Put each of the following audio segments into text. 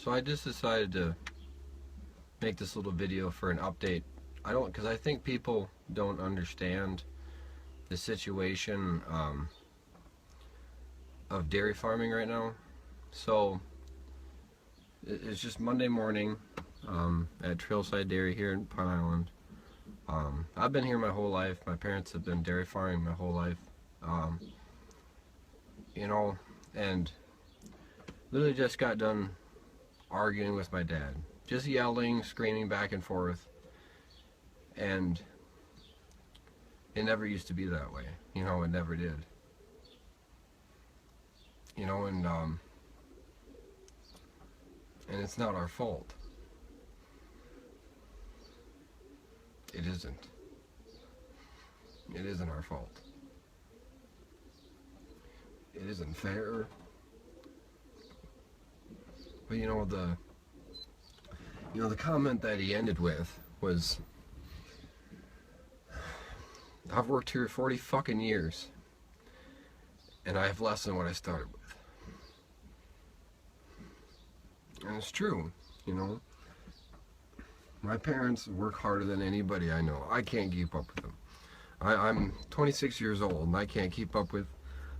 So I just decided to make this little video for an update. Because I think people don't understand the situation of dairy farming right now. So it's just Monday morning at Trailside Dairy here in Pine Island. I've been here my whole life. My parents have been dairy farming my whole life. And literally just got done arguing with my dad. Just yelling, screaming back and forth. And it never used to be that way. It never did. And it's not our fault. It isn't. It isn't our fault. It isn't fair. But the comment that he ended with was, I've worked here 40 fucking years, and I have less than what I started with. And it's true, My parents work harder than anybody I know. I can't keep up with them. I'm 26 years old, and I can't keep up with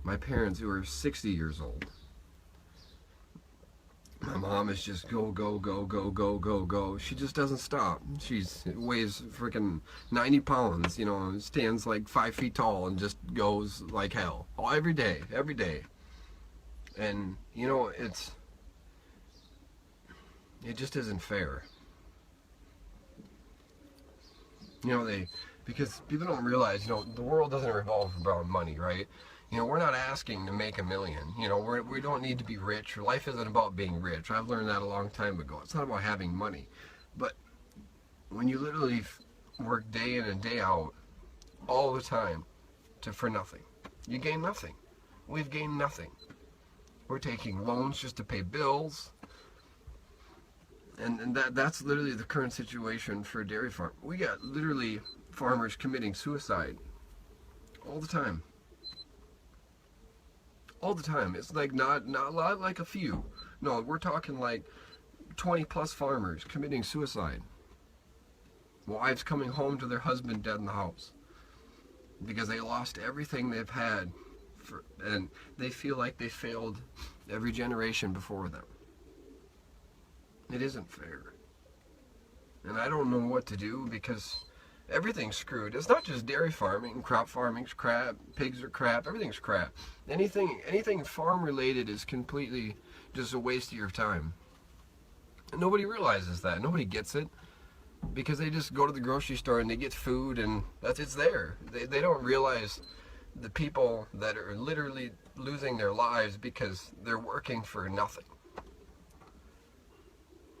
my parents who are 60 years old. My mom is just go, go, go, go, go, go, go. She just doesn't stop. She weighs freaking 90 pounds, stands like 5 feet tall and just goes like hell. Oh, every day. And, it just isn't fair. Because people don't realize, the world doesn't revolve around money, right? We're not asking to make $1 million. We don't need to be rich. Life isn't about being rich. I've learned that a long time ago. It's not about having money. But when you literally work day in and day out, all the time, for nothing, you gain nothing. We've gained nothing. We're taking loans just to pay bills. And that's literally the current situation for a dairy farm. We got literally farmers committing suicide all the time. All the time. It's like not like a few. No, we're talking like 20 plus farmers committing suicide. Wives coming home to their husband dead in the house because they lost everything they've had, and they feel like they failed every generation before them. It isn't fair. And I don't know what to do because everything's screwed. It's not just dairy farming. Crop farming's crap. Pigs are crap. Everything's crap. Anything farm related is completely just a waste of your time. And nobody realizes that. Nobody gets it because they just go to the grocery store and they get food and it's there. They don't realize the people that are literally losing their lives because they're working for nothing.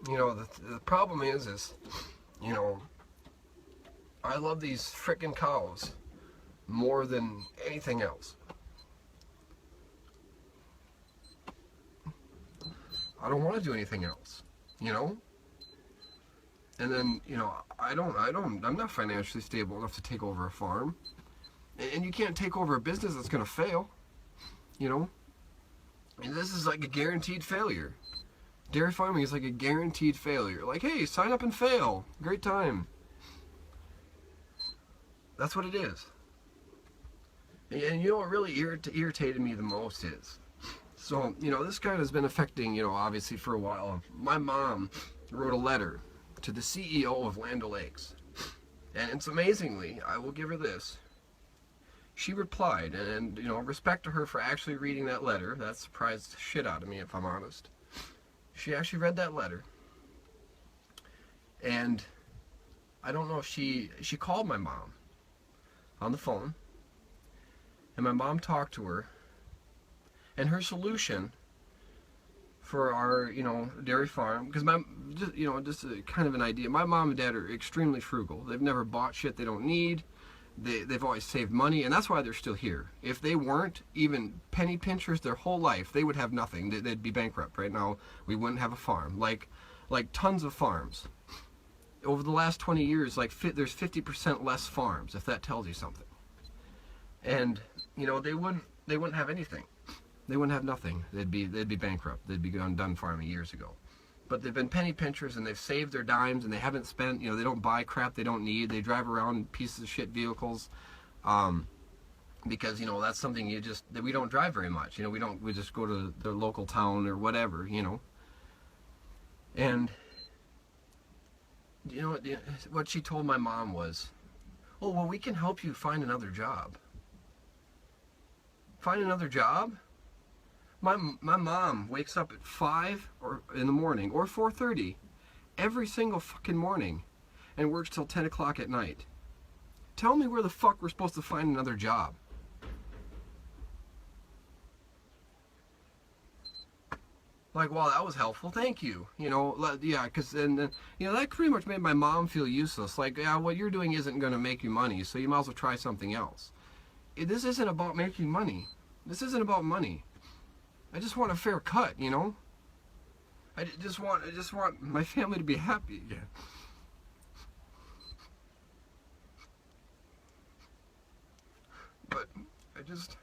The problem is I love these frickin' cows more than anything else. I don't want to do anything else, And then, I'm not financially stable enough to take over a farm. And you can't take over a business that's going to fail, And this is like a guaranteed failure. Dairy farming is like a guaranteed failure. Like, hey, sign up and fail. Great time. That's what it is. And what really irritated me the most is, so, this kind of has been affecting, obviously for a while. My mom wrote a letter to the CEO of Land O'Lakes. And it's amazingly, I will give her this. She replied, and respect to her for actually reading that letter. That surprised the shit out of me, if I'm honest. She actually read that letter. And I don't know if she called my mom on the phone, and my mom talked to her, and her solution for our dairy farm, because just kind of an idea, my mom and dad are extremely frugal. They've never bought shit they don't need. They've always saved money, and that's why they're still here. If they weren't even penny pinchers their whole life, they would have nothing. They'd be bankrupt right now. We wouldn't have a farm. Like tons of farms. Over the last 20 years, there's 50% less farms, if that tells you something. And they wouldn't have anything. They wouldn't have nothing. They'd be bankrupt. They'd be done farming years ago. but they've been penny pinchers and they've saved their dimes and they haven't spent, they don't buy crap they don't need. They drive around in pieces of shit vehicles, because, that's something that we don't drive very much. We just go to the local town or whatever, And, what she told my mom was, oh, well, we can help you find another job. Find another job? My mom wakes up at 5 in the morning or 4:30 every single fucking morning and works till 10 o'clock at night. Tell me where the fuck we're supposed to find another job. Like, wow, that was helpful. Thank you. Yeah, because that pretty much made my mom feel useless. Like, yeah, what you're doing isn't going to make you money, so you might as well try something else. This isn't about making money. This isn't about money. I just want a fair cut, I just want my family to be happy again. But I just